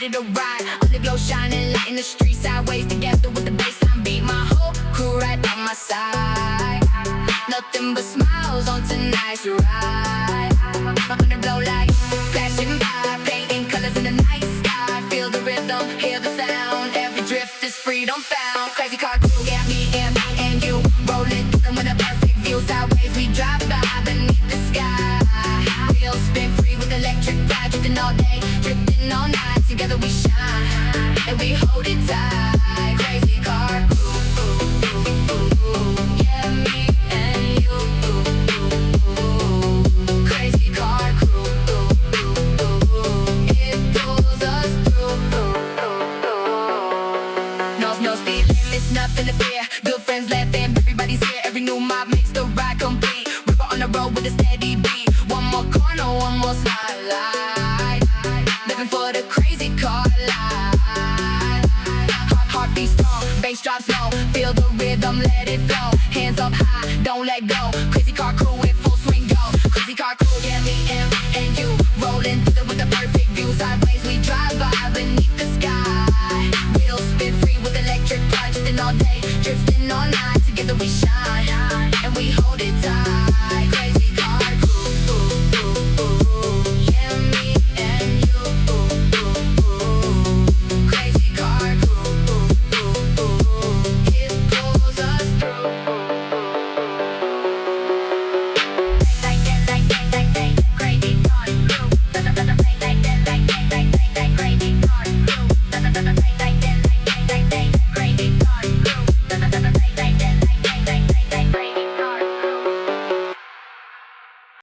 ready to ride. Underglow shining, light in the street, sideways together with the bassline beat. My whole crew right on my side. Nothing but smiles on tonight's ride. Underglow light flashing by, painting colors in the night sky. Feel the rhythm, hear the sound. Every drift is freedom found. Crazy car crew, yeah, me and you. Rolling through them with a perfect view. Sideways we drive by beneath the sky. Wheels spin free with electric drive. Drifting all day, drifting all night. Together we shine, and we hold it tight. Crazy car crew, yeah, me and you. Crazy car crew, it pulls us through. No speed limits, nothing to fear. Good friends laughing, everybody's here. Every new mob makes the ride complete. Ripper on the road with a steady beat. One more corner, one more spotlight. Living for the crazy car life. Heartbeat strong, bass drops low. Feel the rhythm, let it flow. Hands up high, don't let go. Crazy car crew in full swing, go. Crazy car crew, yeah, me and you. Rolling through with the